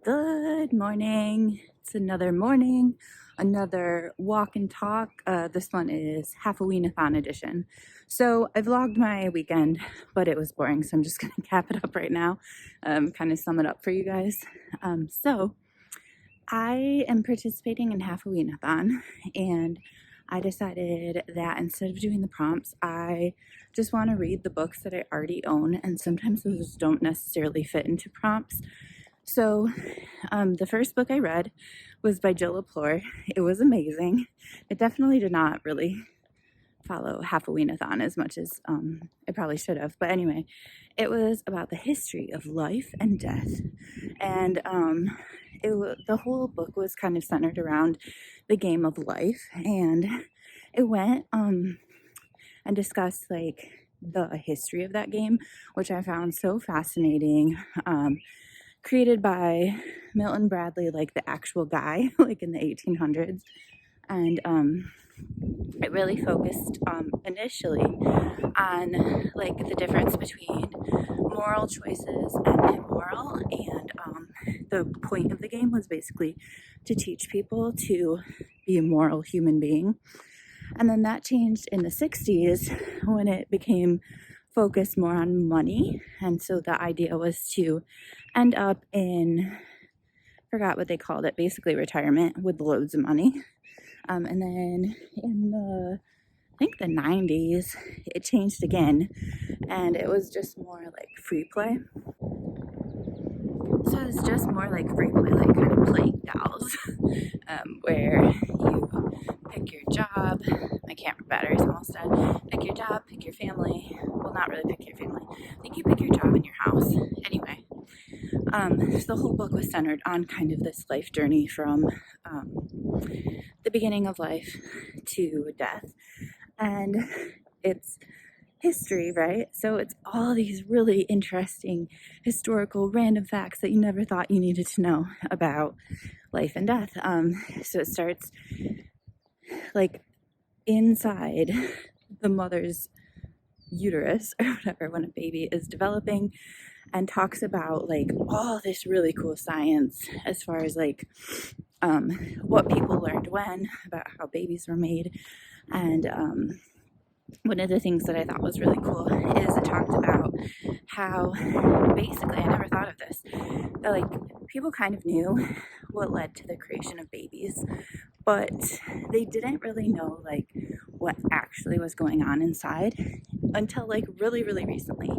Good morning. It's another morning, another walk and talk. This one is HALFOWEEN-A-THON edition. So I vlogged my weekend, but it was boring, so I'm just going to cap it up right now, kind of sum it up for you guys. So I am participating in HALFOWEEN-A-THON, and I decided that instead of doing the prompts, I just want to read the books that I already own, and sometimes those don't necessarily fit into prompts. So the first book I read was by Jill Lepore. It was amazing. It definitely did not really follow HALFOWEEN-A-THON as much as it probably should have. But anyway, it was about the history of life and death. And the whole book was kind of centered around the game of life. And it went and discussed like the history of that game, which I found so fascinating. Created by Milton Bradley, like the actual guy, like in the 1800s. And it really focused initially on like the difference between moral choices and immoral. And the point of the game was basically to teach people to be a moral human being. And then that changed in the 60s when it became focused more on money. And so the idea was to end up in, forgot what they called it, basically retirement with loads of money. And then in I think the 90s, it changed again, and it was just more like free play. So it's just more like free play, like kind of playing dolls, where you pick your job. My camera battery's almost dead. Pick your job, pick your family. Well, not really pick your family. I think you pick your job and your house. Anyway, so the whole book was centered on kind of this life journey from the beginning of life to death. And it's history, right? So it's all these really interesting historical random facts that you never thought you needed to know about life and death. So it starts like inside the mother's uterus or whatever when a baby is developing, and talks about like all this really cool science as far as like what people learned when about how babies were made. And one of the things that I thought was really cool is it talked about how basically, I never thought of this, that like people kind of knew what led to the creation of babies, but they didn't really know like what actually was going on inside until like really, really recently.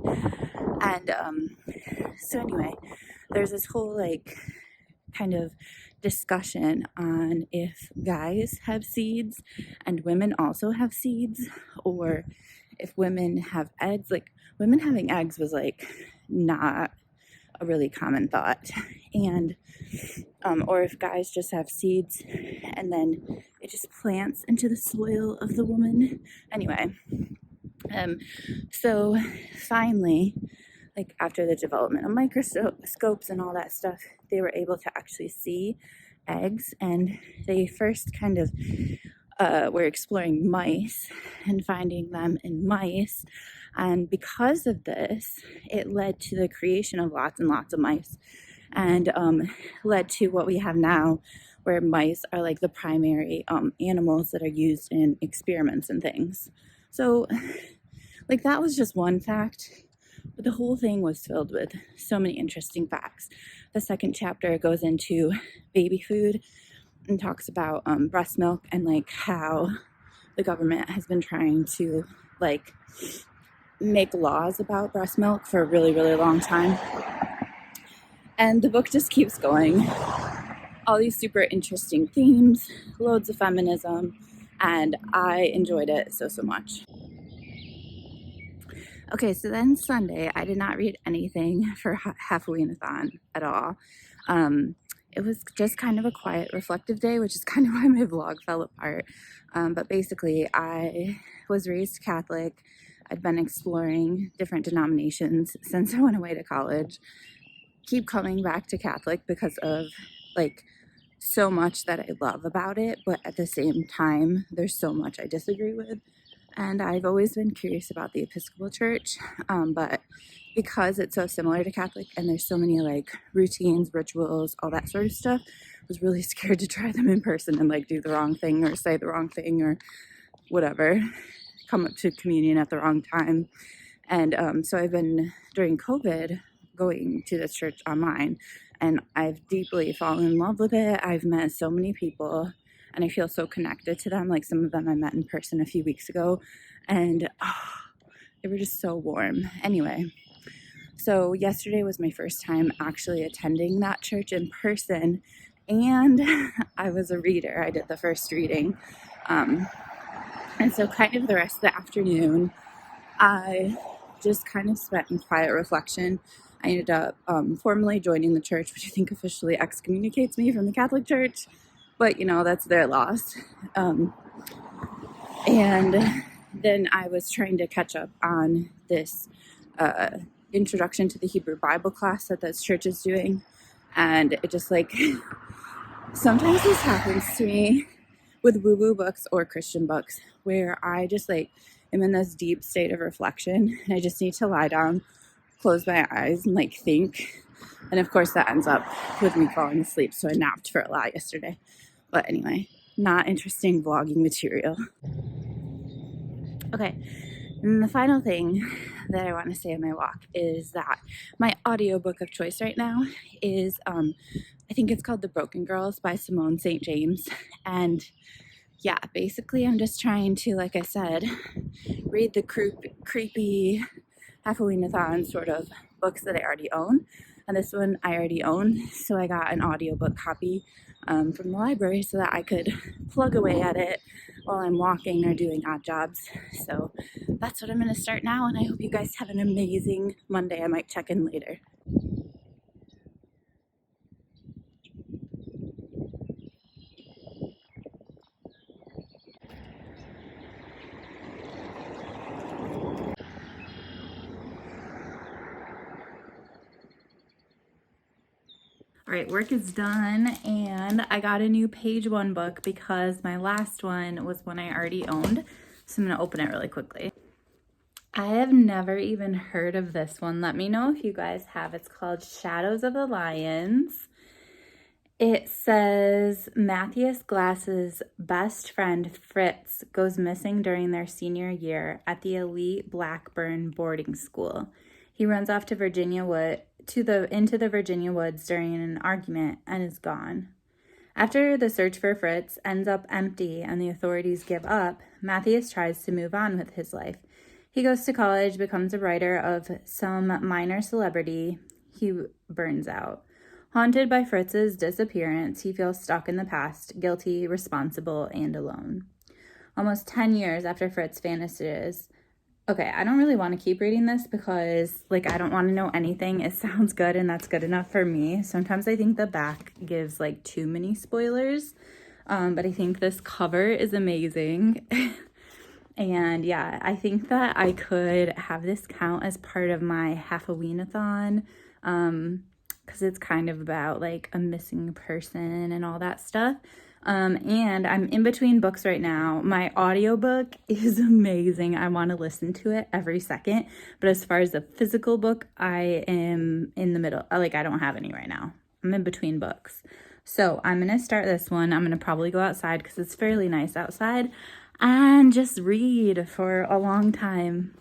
And so anyway, there's this whole like kind of discussion on if guys have seeds and women also have seeds, or if women have eggs. Like women having eggs was like not a really common thought, and or if guys just have seeds and then it just plants into the soil of the woman. Anyway, so finally, like after the development of microscopes and all that stuff, they were able to actually see eggs. And they first kind of were exploring mice and finding them in mice. And because of this, it led to the creation of lots and lots of mice, and led to what we have now, where mice are like the primary animals that are used in experiments and things. So like that was just one fact, but the whole thing was filled with so many interesting facts. The second chapter goes into baby food and talks about breast milk and like how the government has been trying to like make laws about breast milk for a really, really long time. And the book just keeps going. All these super interesting themes, loads of feminism, and I enjoyed it so much. Okay, so then Sunday, I did not read anything for HALFOWEEN-A-THON at all. It was just kind of a quiet, reflective day, which is kind of why my vlog fell apart. But basically, I was raised Catholic. I'd been exploring different denominations since I went away to college. Keep coming back to Catholic because of like so much that I love about it, but at the same time, there's so much I disagree with. And I've always been curious about the Episcopal Church, but because it's so similar to Catholic and there's so many like routines, rituals, all that sort of stuff, I was really scared to try them in person and like do the wrong thing or say the wrong thing or whatever, come up to communion at the wrong time. And so I've been, during COVID, going to this church online, and I've deeply fallen in love with it. I've met so many people and I feel so connected to them. Like some of them I met in person a few weeks ago, and they were just so warm. Anyway, so yesterday was my first time actually attending that church in person, and I was a reader. I did the first reading. And so kind of the rest of the afternoon, I just kind of spent in quiet reflection. I ended up formally joining the church, which I think officially excommunicates me from the Catholic Church, but you know, that's their loss. And then I was trying to catch up on this introduction to the Hebrew Bible class that this church is doing. And it just like, sometimes this happens to me with woo-woo books or Christian books where I just like am in this deep state of reflection and I just need to lie down, close my eyes and like think. And of course that ends up with me falling asleep. So I napped for a lot yesterday. But anyway, not interesting vlogging material. Okay, and the final thing that I want to say on my walk is that my audiobook of choice right now is, I think it's called The Broken Girls by Simone St. James. And yeah, basically I'm just trying to, like I said, read the creepy HALFOWEEN-A-THON sort of books that I already own. And this one I already own, so I got an audiobook copy from the library so that I could plug away at it while I'm walking or doing odd jobs. So that's what I'm going to start now, and I hope you guys have an amazing Monday. I might check in later. All right, work is done, and I got a new page one book because my last one was one I already owned. So I'm gonna open it really quickly. I have never even heard of this one. Let me know if you guys have. It's called Shadows of the Lions. It says Matthias Glass's best friend Fritz goes missing during their senior year at the elite Blackburn boarding school. He runs off to into the Virginia woods during an argument and is gone. After the search for Fritz ends up empty and the authorities give up, Matthias tries to move on with his life. He goes to college, becomes a writer of some minor celebrity. He burns out. Haunted by Fritz's disappearance, he feels stuck in the past, guilty, responsible, and alone. Almost 10 years after Fritz vanishes. Okay, I don't really want to keep reading this because, like, I don't want to know anything. It sounds good, and that's good enough for me. Sometimes I think the back gives, like, too many spoilers, but I think this cover is amazing. And, yeah, I think that I could have this count as part of my HALFOWEEN-A-THON, because it's kind of about, like, a missing person and all that stuff. And I'm in between books right now. My audiobook is amazing. I want to listen to it every second. But as far as the physical book, I am in the middle. Like, I don't have any right now. I'm in between books. So I'm going to start this one. I'm going to probably go outside because it's fairly nice outside and just read for a long time.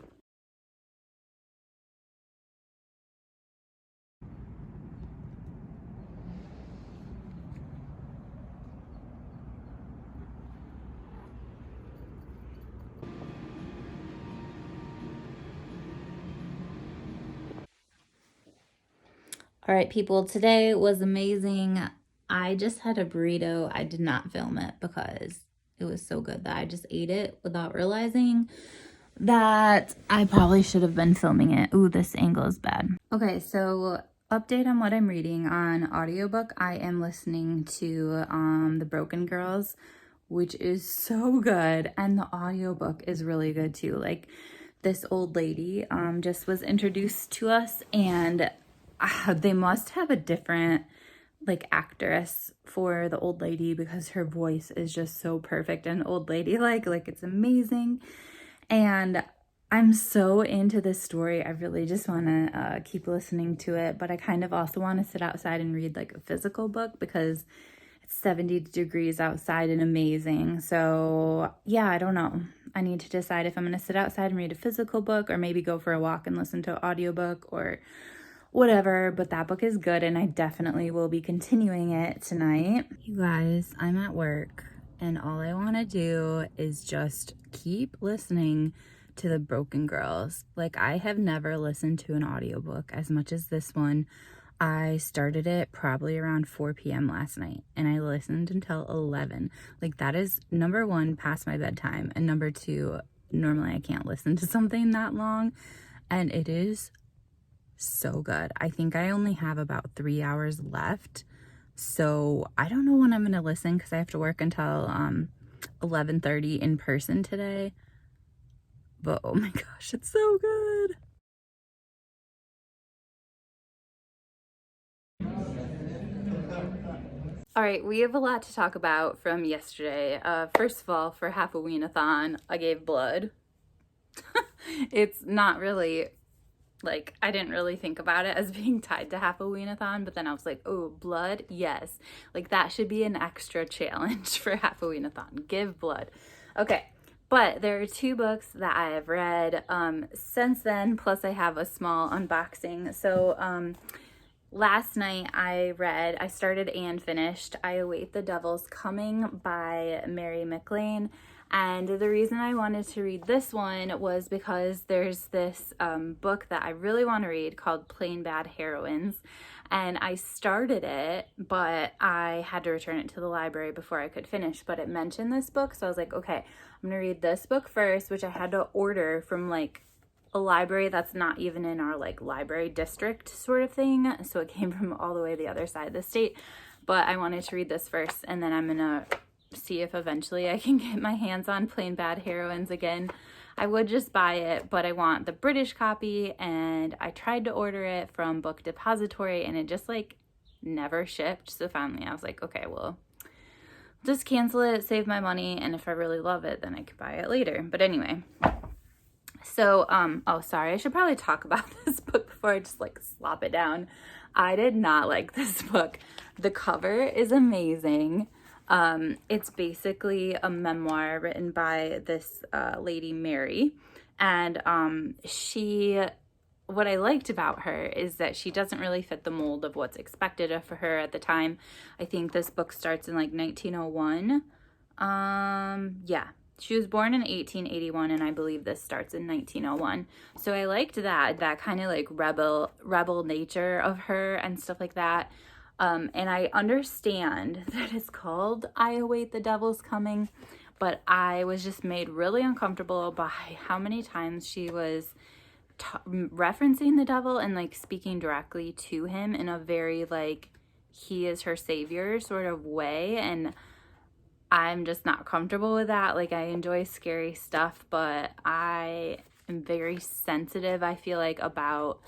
All right, people, today was amazing. I just had a burrito. I did not film it because it was so good that I just ate it without realizing that I probably should have been filming it. Ooh, this angle is bad. Okay, so update on what I'm reading. On audiobook, I am listening to The Broken Girls, which is so good, and the audiobook is really good too. Like, this old lady just was introduced to us, and they must have a different like actress for the old lady because her voice is just so perfect and old lady like it's amazing. And I'm so into this story. I really just want to keep listening to it, but I kind of also want to sit outside and read like a physical book because it's 70 degrees outside and amazing. So yeah, I don't know. I need to decide if I'm going to sit outside and read a physical book or maybe go for a walk and listen to an audiobook or whatever, but that book is good and I definitely will be continuing it tonight. You guys, I'm at work and all I want to do is just keep listening to the Broken Girls. Like, I have never listened to an audiobook as much as this one. I started it probably around 4 p.m. last night and I listened until 11. Like, that is number one, past my bedtime, and number two, normally I can't listen to something that long, and it is so good. I think I only have about 3 hours left, so I don't know when I'm gonna listen because I have to work until 11:30 in person today, but oh my gosh, it's so good. All right, we have a lot to talk about from yesterday. First of all, for HALFOWEEN-A-THON, I gave blood. It's not really, like, I didn't really think about it as being tied to HALFOWEEN-A-THON, but then I was like, oh, blood, yes. Like, that should be an extra challenge for HALFOWEEN-A-THON. Give blood. Okay, but there are 2 books that I have read since then, plus I have a small unboxing. So, last night I started and finished I Await the Devil's Coming by Mary McLean. And the reason I wanted to read this one was because there's this book that I really want to read called Plain Bad Heroines. And I started it, but I had to return it to the library before I could finish. But it mentioned this book, so I was like, okay, I'm going to read this book first, which I had to order from like a library that's not even in our like library district sort of thing. So it came from all the way the other side of the state. But I wanted to read this first, and then I'm gonna see if eventually I can get my hands on Plain Bad Heroines again. I would just buy it, but I want the British copy, and I tried to order it from Book Depository and it just like never shipped. So finally I was like, okay, well, just cancel it, save my money, and if I really love it, then I could buy it later. But anyway, so, oh, sorry, I should probably talk about this book before I just like slop it down. I did not like this book. The cover is amazing. It's basically a memoir written by this lady, Mary. And what I liked about her is that she doesn't really fit the mold of what's expected of her at the time. I think this book starts in like 1901. Yeah. She was born in 1881, and I believe this starts in 1901. So I liked that kind of like rebel nature of her and stuff like that. And I understand that it's called I Await the Devil's Coming, but I was just made really uncomfortable by how many times she was referencing the devil and like speaking directly to him in a very like he is her savior sort of way, and I'm just not comfortable with that. Like, I enjoy scary stuff, but I am very sensitive, I feel like, about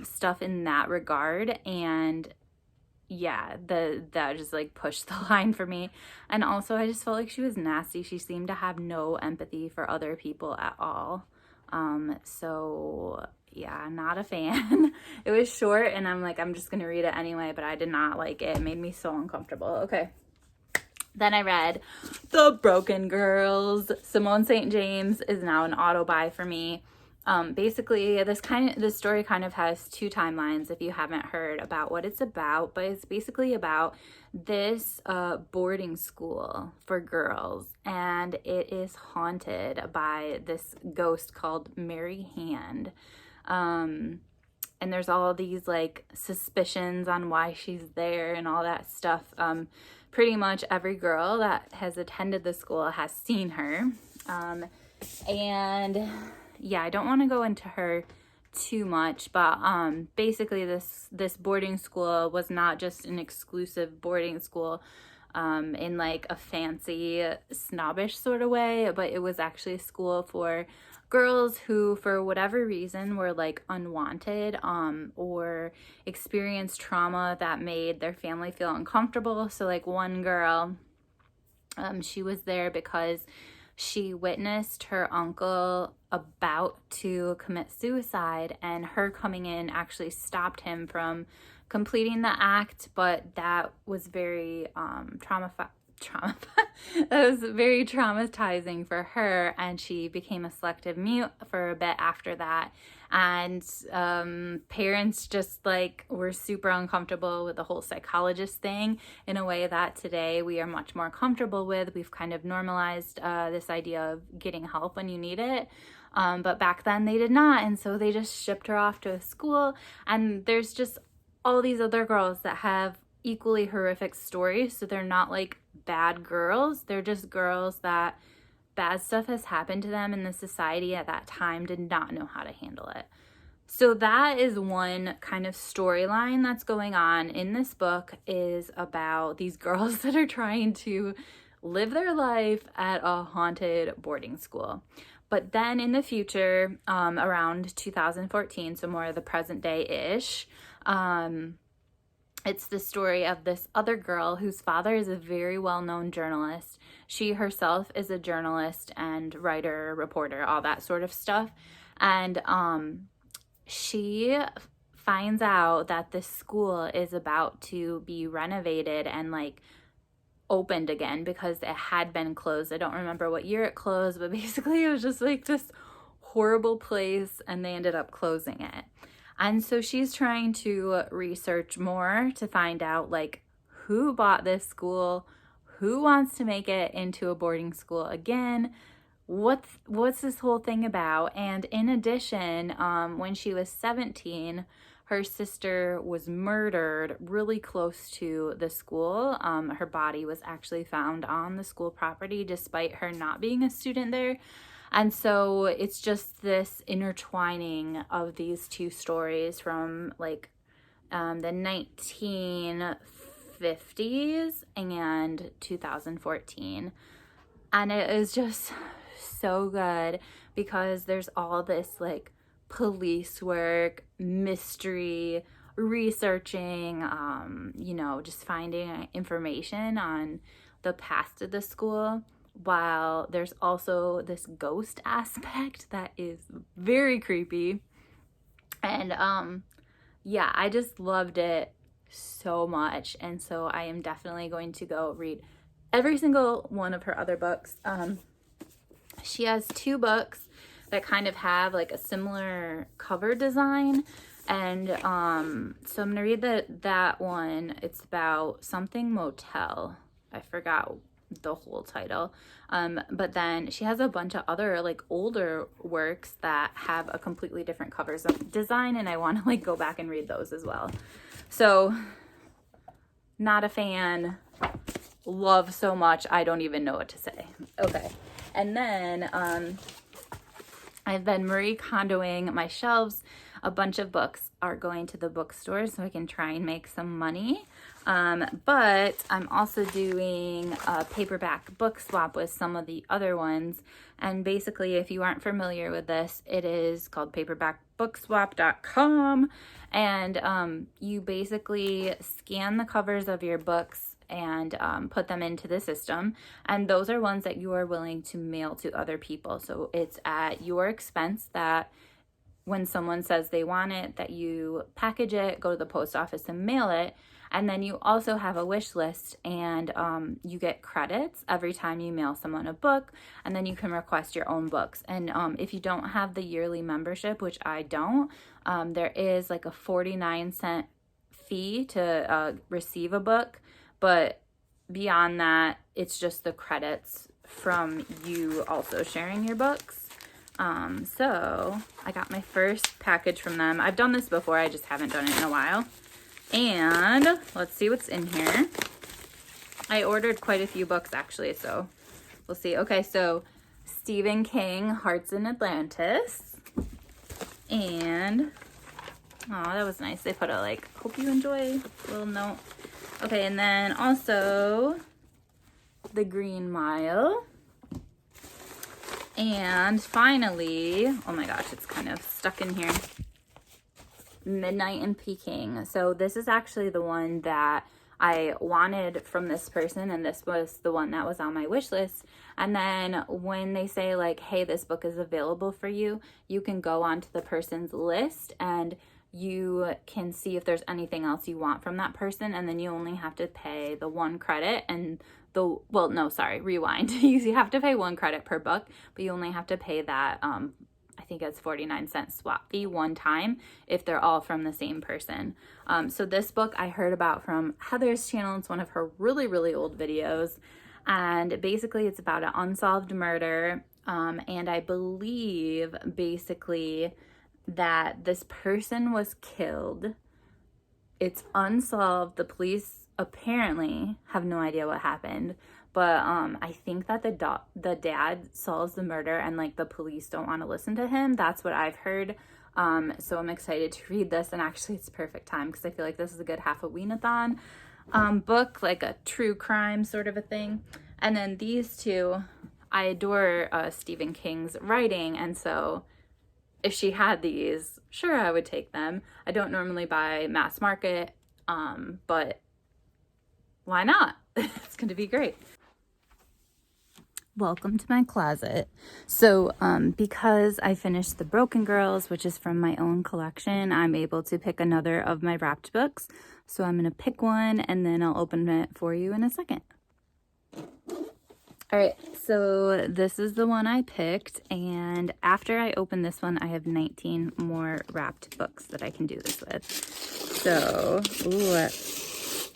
stuff in that regard. And yeah, that just like pushed the line for me. And also I just felt like she was nasty. She seemed to have no empathy for other people at all. So yeah, not a fan. It was short and I'm like, I'm just gonna read it anyway, but I did not like it. It made me so uncomfortable. Okay. Then I read The Broken Girls. Simone St. James is now an auto buy for me. Basically, this story kind of has 2 timelines if you haven't heard about what it's about, but it's basically about this boarding school for girls, and it is haunted by this ghost called Mary Hand. And there's all these like suspicions on why she's there and all that stuff. Pretty much every girl that has attended the school has seen her. And yeah, I don't want to go into her too much, but basically this boarding school was not just an exclusive boarding school in like a fancy snobbish sort of way, but it was actually a school for girls who for whatever reason were like unwanted or experienced trauma that made their family feel uncomfortable. So like one girl, she was there because she witnessed her uncle about to commit suicide, and her coming in actually stopped him from completing the act, but that was very that was very traumatizing for her, and she became a selective mute for a bit after that. And parents just like were super uncomfortable with the whole psychologist thing in a way that today we are much more comfortable with. We've kind of normalized this idea of getting help when you need it. But back then they did not, and so they just shipped her off to a school. And there's just all these other girls that have equally horrific stories, so they're not like bad girls, they're just girls that bad stuff has happened to them, and the society at that time did not know how to handle it. So that is one kind of storyline that's going on in this book, is about these girls that are trying to live their life at a haunted boarding school. But then in the future, around 2014, so more of the present day-ish, it's the story of this other girl whose father is a very well-known journalist. She herself is a journalist and writer, reporter, all that sort of stuff. And she finds out that this school is about to be renovated and like opened again, because it had been closed. I don't remember what year it closed, but basically it was just like this horrible place, and they ended up closing it. And so she's trying to research more to find out like who bought this school, who wants to make it into a boarding school again, what's this whole thing about. And in addition, when she was 17, her sister was murdered really close to the school. Her body was actually found on the school property despite her not being a student there. And so it's just this intertwining of these two stories from like the 1950s and 2014. And it is just so good because there's all this like police work, mystery, researching, just finding information on the past of the school, while there's also this ghost aspect that is very creepy. And I just loved it so much, and so I am definitely going to go read every single one of her other books. She has 2 books that kind of have like a similar cover design, and so I'm gonna read that one. It's about something motel. I forgot the whole title, but then she has a bunch of other like older works that have a completely different covers design, and I want to like go back and read those as well. So not a fan, love so much I don't even know what to say. Okay, and then I've been Marie Kondoing my shelves. A bunch of books are going to the bookstore so I can try and make some money. But I'm also doing a paperback book swap with some of the other ones. And basically, if you aren't familiar with this, it is called paperbackbookswap.com. And you basically scan the covers of your books and put them into the system. And those are ones that you are willing to mail to other people. So it's at your expense that when someone says they want it, that you package it, go to the post office and mail it. And then you also have a wish list, and you get credits every time you mail someone a book, and then you can request your own books. And if you don't have the yearly membership, which I don't, there is like a 49-cent fee to receive a book. But beyond that, it's just the credits from you also sharing your books. So I got my first package from them. I've done this before, I just haven't done it in a while. And let's see what's in here. I ordered quite a few books actually, so we'll see. Okay, so Stephen King, Hearts in Atlantis. And, oh, that was nice. They put a like, hope you enjoy little note. Okay, and then also The Green Mile. And finally, oh my gosh, it's kind of stuck in here. Midnight in Peking. So this is actually the one that I wanted from this person, and this was the one that was on my wish list. And then when they say like, hey, this book is available for you, you can go onto the person's list and you can see if there's anything else you want from that person, and then you only have to pay the 1 credit and well, no, sorry, rewind. You have to pay 1 credit per book, but you only have to pay that, I think it's 49-cent swap fee one time if they're all from the same person. So this book I heard about from Heather's channel. It's one of her really, really old videos. And basically it's about an unsolved murder. And I believe basically that this person was killed. It's unsolved. The police apparently have no idea what happened. But I think that the dad solves the murder and like the police don't want to listen to him. That's what I've heard. So I'm excited to read this, and actually it's perfect time because I feel like this is a good HALFOWEEN-A-THON book, like a true crime sort of a thing. And then these two, I adore Stephen King's writing, and so if she had these, sure, I would take them. I don't normally buy mass market, but why not? It's going to be great. Welcome to my closet. So because I finished The Broken Girls, which is from my own collection, I'm able to pick another of my wrapped books. So I'm going to pick one and then I'll open it for you in a second. All right, so this is the one I picked, and after I open this one, I have 19 more wrapped books that I can do this with. So,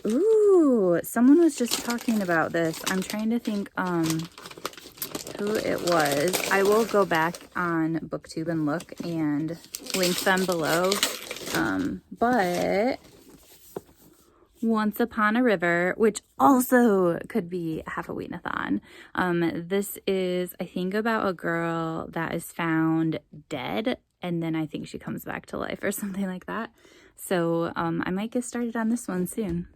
ooh, someone was just talking about this. I'm trying to think who it was. I will go back on BookTube and look and link them below. But Once Upon a River, which also could be HALFOWEEN-A-THON. This is, I think, about a girl that is found dead, and then I think she comes back to life or something like that. So I might get started on this one soon.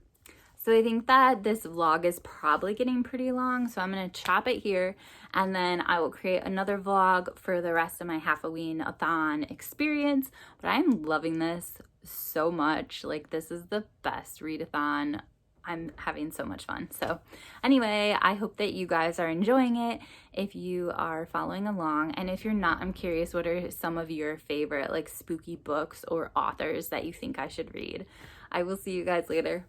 So I think that this vlog is probably getting pretty long, so I'm going to chop it here, and then I will create another vlog for the rest of my HALFOWEEN-A-THON experience. But I'm loving this so much. Like, this is the best readathon. I'm having so much fun. So anyway, I hope that you guys are enjoying it. If you are following along, and if you're not, I'm curious, what are some of your favorite like spooky books or authors that you think I should read? I will see you guys later.